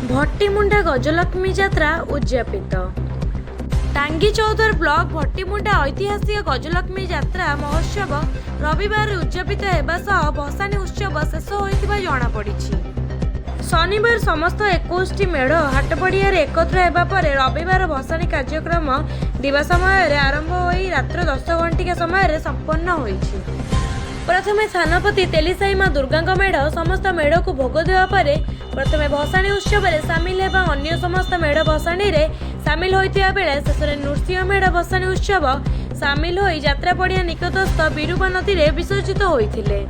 भट्टीमुंडा गजलक्ष्मी यात्रा उद्यापित। टांगी चौधर ब्लॉक भट्टीमुंडा ऐतिहासिक गजलक्ष्मी यात्रा महोत्सव रविवार उद्यापित होगा सह भसाणी उत्सव शेष होता जमापड़ी। शनिवार समस्त 21 मेढ़ हाटपड़िया एकत्र होगा पर रविवार भसाणी कार्यक्रम दिवा समय आरंभ हो रात्र 10 घंटिका समय संपन्न होइछि। प्रथमे थानपति तेलीसाई माँ दुर्गा मेढ़ समस्त मेढ़ को भोग देवा पर प्रथमे भसाणी उत्सव में सामिल होगा अन्य समस्त मेढ़ भसाणी रे सामिल होइतिया बेले शेषरे नृसिंह मेढ़ भसाणी उत्सव सामिल होई यात्रा पड़िया निकटस्थ बिरुबा नदी रे विसर्जित होइथिले।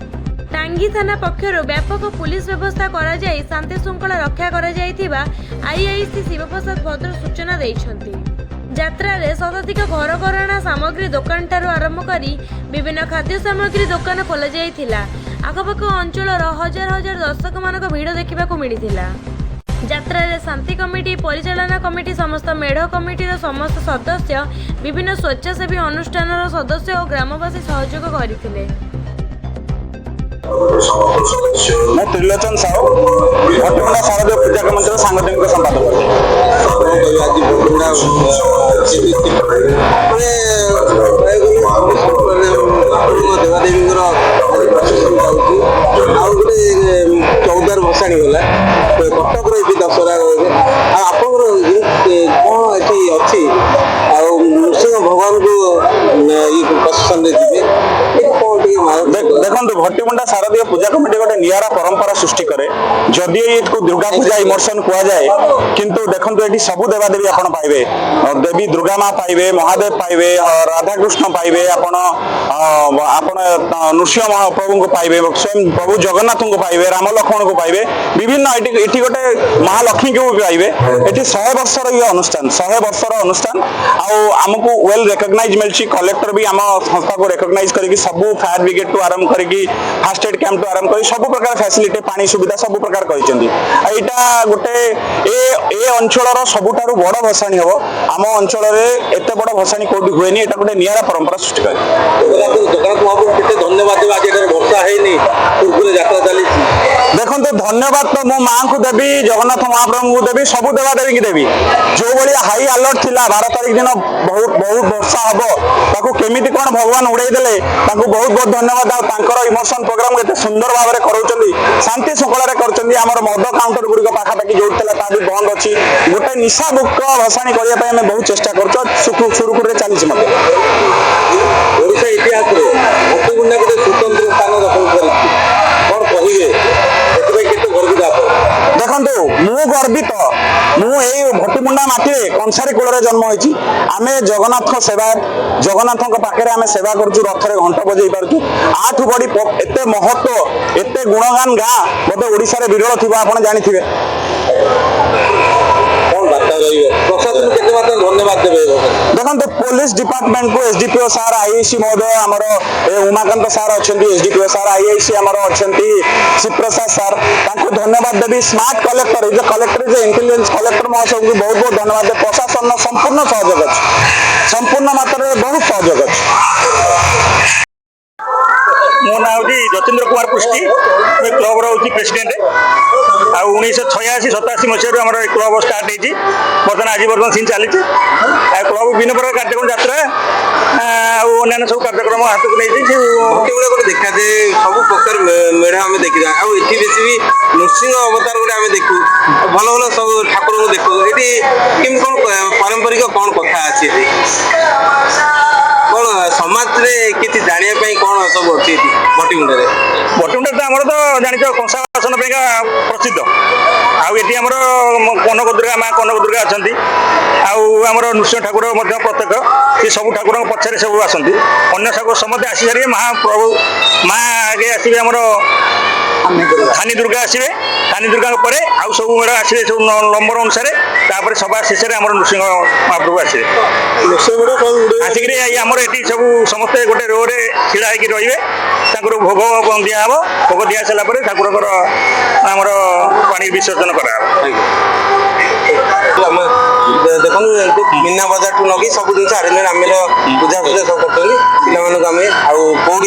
टांगी थाना पक्षर व्यापक पुलिस व्यवस्था करा जाई शांति श्रृंखला रक्षा करा जाइथिबा आईआईसी शिवप्रसाद भद्र सूचना दैछन्ति। यात्रा रे शताधिक घरकरणा सामग्री दुकान ठारू आरंभ करी विभिन्न खाद्य सामग्री दुकान खोला जाइथिला। आखपाख अंचल हजार हजार दर्शक मानक भीड़ देखा मिलिथिला। यात्रा रे शांति कमिटी परिचालना कमिटी समस्त मेढ़ कमिटीर समस्त सदस्य विभिन्न स्वेच्छासेवी अनुष्ठान सदस्य और ग्रामवासी सहयोग करथिले। मैं त्रिलोचन साहू भट्टीमुंडा शारदीय पूजा कमिटीर सांगठनिक संपादक चौदार भसाणी गला कटक दशहरा आप अच्छी नृसिंह भगवान को प्रशासन देखो भट्टीमुंडा शारदीय पूजा कमिटी गोटे निरा परंपरा सृष्टि करे जदि दुर्गा पूजा इमर्सन कह जाए किंतु देखो ये सबू देवादेवी आप पाइबे देवी दुर्गा माँ पाइबे महादेव पाइबे राधाकृष्ण पाइबे आपण नृसिंह महाप्रभु को पाइबे स्वयं प्रभु जगन्नाथ को पाइबे राम लक्ष्मण को पाइबे विभिन्न ये गोटे महालक्ष्मी को भी पाइबे ये 100 वर्षर ये अनुष्ठान 100 वर्षर अनुष्ठान आमको वेल रिकग्नाइज मिली कलेक्टर भी आम संस्था को रिकग्नाइज करके सबू फायर ब्रिगेड टू आरंभ करके फास्ट एड कैंप टू आरंभ कर सब प्रकार फैसिलिटी पानी सुविधा सब प्रकार यहाँ गोटे ए अंचल सबुठारु बड़ भसाणी हम आम अंचल एत बड़ भसाणी कौटी हुए ये गोटे निरा परंपरा सृष्टि करे। धन्यवाद वर्षा है चली देखो धन्यवाद तो मो माँ को देवी जगन्नाथ महाप्रभु को देवी सबू देवादेवी की देवी जो भाई हाई अलर्ट थी 12 तारीख दिन बहुत बहुत वर्षा हम केमिति कौन भगवान उड़े देले बहुत बहुत धन्यवाद आर इमोशन प्रोग्राम को सुंदर भाव में कर शांति श्रृंखला कर मद काउंटर गुड़िक पाखापाखि जो ता भी बंद अच्छी गोटे निशा मुक्त भसाणी करने बहुत चेष्टा कर सुरुखुरु चली मत ओडिशा इतिहास भट्टीमुंडा गोटे स्वतंत्र स्थान दखल कर देखो मु गर्वित मुझे भट्टीमुंडा माटी कंसारी कूल जन्म होती आम जगन्नाथ सेवा जगन्नाथ पाखे आम सेवा करूँ रथ में घंट बजे पार्छु आठ बड़ी एत महत्व एत गुणगान गाँ बोधे ओडिशा विरल थी आप जानी धन्यवाद देवे देखो पुलिस डिपार्टमेंट को एसडीपीओ सार आईआईसी महोदय आमर उमाकांत सार अच्छा एसडीपीओ सार आईआईसी आमर अच्छा शिवप्रसाद सार धन्यवाद देवी smart collector is collector is intelligence collector महोत्सव को बहुत बहुत धन्यवाद दे प्रशासन संपूर्ण सहयोग अच्छे संपूर्ण मात्रा बहुत सहयोग अच्छे। मो ना हूँ जतीन्द्र कुमार पृष्टि क्लब रोची प्रेसिडेंट आ 1986-87 मसीह आम क्लब स्टार्ट होती बर्तमान आज बर्तमान सीन चली क्लब विभिन्न प्रकार कार्यक्रम यात्रा अन्य सब कार्यक्रम हाथ को नहीं गोटे देखा जाए सब प्रकार मेढ़ आम देखी आठी बेसी भी नृसिंह अवतार गोटे आम देखू भल भल सब ठाकुर को देखू ये कमी कौन पारंपरिक कौन कथा अच्छी कौन समाज में किसी जानापी कौन सब अच्छी भट्टीमुंडा भट्टीमुंडा तो आमर तो जान कंसा आसन प्रसिद्ध आमर कनक दुर्गा माँ कनक दुर्गा अच्छा आमर नृसिंह ठाकुर प्रत्यक्ष सी सब ठाकुर पछे सब आसती अन्य ठाकुर समस्त आसी सारे महाप्रभु माँ आगे आसवे आमर थानी दुर्गा आसवे थानी दुर्गा पर आउ सब मेढ़ आसवे सब नंबर अनुसार तापर सभा शेष में आम नृसिंह महाप्रभु आसवे आसिक आमर ये सब समस्ते गोटे रो रे छिड़ा होकर रे भोग दिहब भोग दि सारापर ठाकुर आमर पानी विसर्जन कराब देखो मीना बजार टू लगे सब जिन अरेंजमेंट आम पूजा पूजा सब करोटी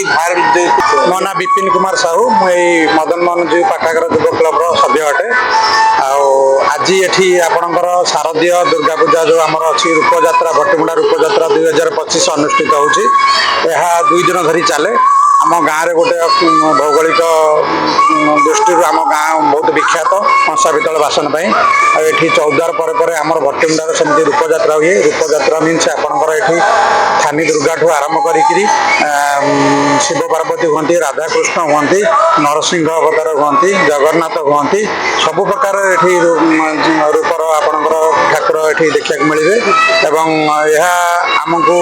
बाहर मो ना विपिन कुमार साहू मुझे मदन मोहन जी पाठागार युव क्लब सभ्य अटे आज ଆଜି ଏଠି ଆପଣଙ୍କର ଶାରଦୀୟ ଦୁର୍ଗା ପୂଜା ଯେଉଁ ଆମର ଅଛି ରୂପଯାତ୍ରା ଭଟିମୁଣ୍ଡା ରୂପଯାତ୍ରା 2025 ଅନୁଷ୍ଠିତ ହେଉଛି। ଏହା 2 ଦିନ ଧରି ଚାଲେ। ଆମ ଗାଁରେ ଗୋଟେ ଭୌଗୋଳିକ ଦୃଷ୍ଟିରୁ ଆମ ଗାଁ ବହୁତ ବିଖ୍ୟାତ କଂସା ପିତ୍ତଳ ବାସନ ପାଇଁ। ଆଉ ଏଠି ଚୌଦ୍ୱାର ପରେ ପରେ ଆମର ଭଟିମୁଣ୍ଡାରେ ସେମିତି ରୂପଯାତ୍ରା ହୁଏ। ରୂପଯାତ୍ରା ମିନ୍ସ ଆପଣଙ୍କର ଏଠି ଥାନି ଦୁର୍ଗାଠୁ ଆରମ୍ଭ କରିକିରି ଶିବ ପାର୍ବତୀ ହୁଅନ୍ତି, ରାଧାକୃଷ୍ଣ ହୁଅନ୍ତି, ନରସିଂହ ଅବତାର ହୁଅନ୍ତି, ଜଗନ୍ନାଥ ହୁଅନ୍ତି, ସବୁ ପ୍ରକାର ଏଠି ରୂପର ଆପଣଙ୍କର ଠାକୁର ଏଠି ଦେଖିବାକୁ ମିଳିବେ। ଏବଂ ଏହା ଆମକୁ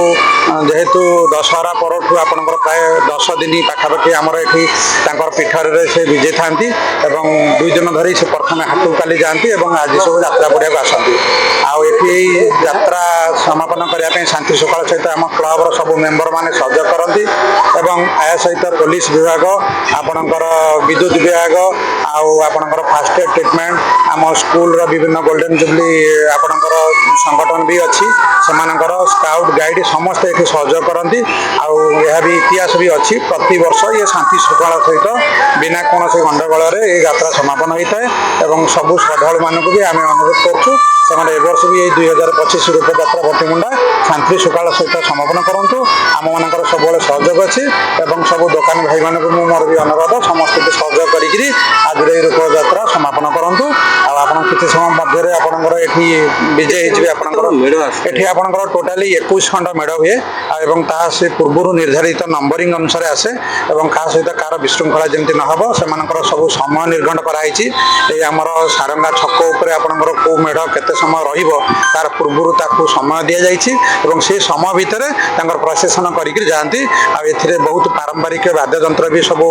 ଯେହେତୁ ଦଶହରା ପରଠୁ ଆପଣଙ୍କର ପ୍ରାୟ 10 ଦିନ ପାଖାପାଖି ଆମର ଏଠି ତାଙ୍କର ପୀଠରେ ସେ ବିଜେଥାନ୍ତି ଏବଂ 2 ଦିନ ଧରି ସେ ପ୍ରଥମେ ହାଟକୁ କାଲି ଯାଆନ୍ତି ଏବଂ ଆଜି ସବୁ ଯାତ୍ରା ପଡ଼ିଆକୁ ଆସନ୍ତି। ଆଉ ଏଠି ଯାତ୍ରା ସମାପନ କରିବା ପାଇଁ ଶାନ୍ତି ଶୃଙ୍ଖଳା ସହିତ ଆମ କ୍ଲବର ସବୁ ମେମ୍ବର ମାନେ ସହଯୋଗ କରନ୍ତି ଏବଂ ଏହା ସହିତ ପୋଲିସ ବିଭାଗ, ଆପଣଙ୍କର ବିଦ୍ୟୁତ ବିଭାଗ, ଆଉ ଆପଣଙ୍କର ଫାଷ୍ଟ ଏଡ୍ ଟ୍ରିଟମେଣ୍ଟ, ଆମ ସ୍କୁଲର ବିଭିନ୍ନ ଗୋଲ୍ଡେନ ଜୁବଲି ଆପଣଙ୍କର ସଂଗଠନ ବି ଅଛି, ସେମାନଙ୍କର ସ୍କାଉଟ୍ ଗାଇଡ୍ ସମସ୍ତେ ଏଠି ସହଯୋଗ କରନ୍ତି। ଆଉ ଏହା ବି ଇତିହାସ ବି ଅଛି, ପ୍ରତିବର୍ଷ ଇଏ ଶାନ୍ତି ଶୃଙ୍ଖଳା ସହିତ ବିନା କୌଣସି ଗଣ୍ଡଗୋଳରେ এই ଯାତ୍ରା ସମାପନ ହୋଇଥାଏ ଏବଂ ସବୁ ଶ୍ରଦ୍ଧାଳୁମାନଙ୍କୁ ବି ଆମେ ଅନୁରୋଧ କରୁଛୁ ସେମାନେ ଏ ବର୍ଷ ବି ଏଇ 2025 ରୂପଯାତ୍ରା ଭଟିମୁଣ୍ଡା ଶାନ୍ତି ଶୃଙ୍ଖଳା ସହିତ ସମାପନ କରନ୍ତୁ। ଆମମାନଙ୍କର ସବୁବେଳେ ସହଯୋଗ ଅଛି ଏବଂ ସବୁ ଦୋକାନୀ ଭାଇମାନଙ୍କୁ ମୁଁ ମୋର ବି ଅନୁରୋଧ ସମସ୍ତଙ୍କୁ ସହଯୋଗ କରିକିରି ଆଜିର এই ରୂପଯାତ୍ରା ସମାପନ କରନ୍ତୁ। ଆଉ ଆପଣ କିଛି ସମୟ ମଧ୍ୟରେ ଆପଣଙ୍କର ଏଠି ବିଜେ ହେଇଯିବେ। ଆପଣଙ୍କର ଏଠି ଆପଣଙ୍କର ଟୋଟାଲି 21 ଖଣ୍ଡ ମେଢ଼ ହୁଏ ଏବଂ ତାହା ସେ ପୂର୍ବରୁ ନିର୍ଦ୍ଧାରିତ ନମ୍ବରିଂ ଅନୁସାରେ ଆସେ ଏବଂ କାହା ସହିତ କାହାର ବିଶୃଙ୍ଖଳା ଯେମିତି ନ ହେବ ସେମାନଙ୍କର ସବୁ ସମୟ ନିର୍ଘଣ୍ଟ କରାଯାଇଛି। এই ଆମର ସାରଙ୍ଗା ଛକ ଉପରେ ଆପଣଙ୍କର କେଉଁ ମେଢ଼ କେତେ ସମୟ ରହିବ ତାର ପୂର୍ବରୁ ତାକୁ ସମୟ ଦିଆଯାଇଛି ଏବଂ ସେ ସମୟ ଭିତରେ ତାଙ୍କର ପ୍ରସେସନ କରିକି ଯାଆନ୍ତି। ଆଉ ଏଥିରେ ବହୁତ ପାରମ୍ପରିକ ବାଦ୍ୟଯନ୍ତ୍ର ବି ସବୁ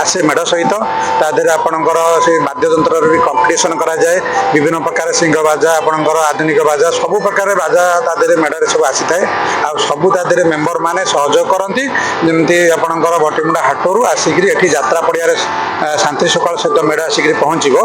ଆସେ ମେଢ଼ ସହିତ। ତା ଦେହରେ ଆପଣଙ୍କର ସେ ବାଦ୍ୟଯନ୍ତ୍ରରେ ବି କମ୍ପିଟିସନ କରାଯାଏ। ବିଭିନ୍ନ ପ୍ରକାର ସିଂହ ବାଜା, ଆପଣଙ୍କର ଆଧୁନିକ ବାଜା, ସବୁ ପ୍ରକାର ବାଜା ତା ଦେହରେ ମେଢ଼ରେ ସବୁ ଆସିଥାଏ। ଆଉ ସବୁ ତା ଦେହରେ ମେମ୍ବର ମାନେ ସହଯୋଗ କରନ୍ତି ଯେମିତି ଆପଣଙ୍କର ଭଟିମୁଣ୍ଡା ହାଟରୁ ଆସିକିରି ଏଠି ଯାତ୍ରା ପଡ଼ିଆରେ ଶାନ୍ତି ଶୃଙ୍ଖଳ ସହିତ ମେଢ଼ ଆସିକିରି ପହଞ୍ଚିବ।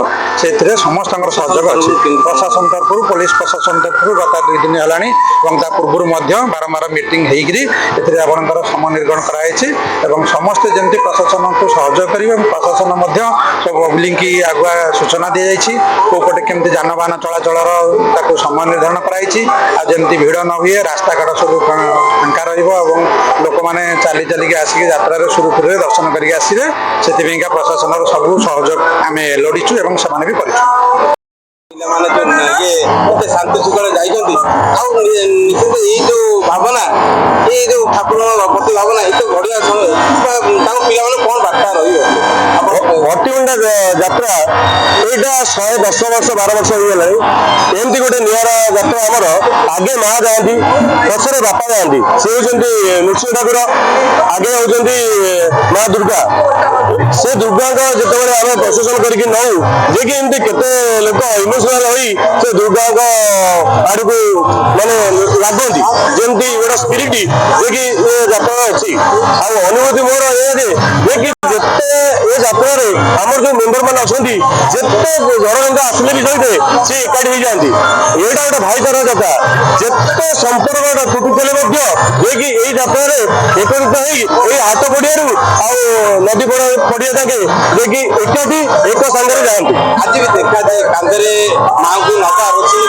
ସେଥିରେ ସମସ୍ତଙ୍କର ସହଯୋଗ ଅଛି। ପ୍ରଶାସନ ତରଫରୁ ପୋଲିସ ପ୍ରଶାସନ ତରଫରୁ ଗତ 2 ଦିନ ହେଲାଣି ଏବଂ ତା ପୂର୍ବରୁ ମଧ୍ୟ ବାରମ୍ବାର ମିଟିଂ ହେଇକିରି ଏଥିରେ ଆପଣଙ୍କର ସମୟ ନିର୍ଗଣ କରାଯାଇଛି ଏବଂ ସମସ୍ତେ ଯେମିତି ପ୍ରଶାସନକୁ ସହଯୋଗ କରିବେ ଏବଂ ପ୍ରଶାସନ ମଧ୍ୟ ସବୁ ପବ୍ଲିକକି ଆଗୁଆ ସୂଚନା ଦିଆଯାଇଛି କେଉଁ ପଟେ କେମିତି ଯାନବାହନ ଚଳାଚଳର ତାକୁ ସମୟ ନିର୍ଦ୍ଧାରଣ କରାଯାଇଛି। ଆଉ ଯେମିତି ଭିଡ଼ ନ ହୁଏ, ରାସ୍ତାଘାଟ ସବୁ ଫାଙ୍କା ରହିବ ଏବଂ ଲୋକମାନେ ଚାଲି ଚାଲିକି ଆସିକି ଯାତ୍ରାରେ ସୁରୁଖୁରୁରେ ଦର୍ଶନ କରିକି ଆସିବେ। ସେଥିପାଇଁକା ପ୍ରଶାସନର ସବୁ ସହଯୋଗ ଆମେ ଲୋଡ଼ିଛୁ ଏବଂ ସେମାନେ ବି କରିଛୁ। ପିଲାମାନେ ଇଏ ଏତେ ଶାନ୍ତି ଶୃଙ୍ଖଳାରେ ଯାଇଛନ୍ତି ଆଉ ନିଶ୍ଚିତ ଏଇ ଯୋଉ ଭାବନା, ଏଇ ଯୋଉ ଠାକୁରଙ୍କ ପ୍ରତି ଭାବନା ଏତେ ବଢିଆ ତାଙ୍କ ପିଲାମାନେ କଣ ବାର୍ତ୍ତା ରହିବ? ଭଟିମୁଣ୍ଡା ଯାତ୍ରା ଏଇଟା 110 ବର୍ଷ 12 ବର୍ଷ ହେଇଗଲାଣି। ଏମିତି ଗୋଟେ ନିଆରା ଯାତ୍ରା ଆମର। ଆଗେ ମା ଯାଆନ୍ତି, ପଛରେ ବାପା ଯାଆନ୍ତି। ସେ ହେଉଛନ୍ତି ନୃସିଂହ ଠାକୁର, ଆଗେ ହେଉଛନ୍ତି ମା ଦୁର୍ଗା। ସେ ଦୁର୍ଗାଙ୍କ ଯେତେବେଳେ ଆମେ ପ୍ରସେସନ କରିକି ନଉ, ଯିଏକି ଏମିତି କେତେ ଲୋକ ଇମୋସନାଲ ହୋଇ ସେ ଦୁର୍ଗାଙ୍କ ଆଡ଼କୁ ମାନେ ଲାଗନ୍ତି, ଯେମିତି ଗୋଟେ ସ୍ପିରିଟ ଯିଏକି ଏ ଯାତ୍ରା ଅଛି। ଆଉ ଅନୁଭୂତି ମୋର ଏଇଆ ଯେ ଯେତେ ଏ ଯାତ୍ରାରେ ଆମର ଯୋଉ ମେମ୍ବର ମାନେ ଅଛନ୍ତି, ଯେତେ ଘରଜଙ୍କ ଆସିଲେ ବି ସହିତ ସେ ଏକାଠି ହେଇଯାଆନ୍ତି। ଏଇଟା ଗୋଟେ ଭାଇଚାରା ଯାତ୍ରା। ଯେତେ ସମ୍ପର୍କଟା ତୁଟୁଥିଲେ ମଧ୍ୟ ଯିଏକି ଏଇ ଯାତ୍ରାରେ ଏକତ୍ରିତ ହେଇ ଏଇ ହାଟ ପଡ଼ିଆରୁ ଆଉ ନଦୀ ପଡ଼ିଆ ଯାକେ ଯିଏକି ଏକାଠି ଏକ ସାଙ୍ଗରେ ଯାଆନ୍ତି। ଆଜି ବି ଦେଖାଯାଏ କାନ୍ଧରେ ମାଆଙ୍କୁ ନବା ରୋଷେଇ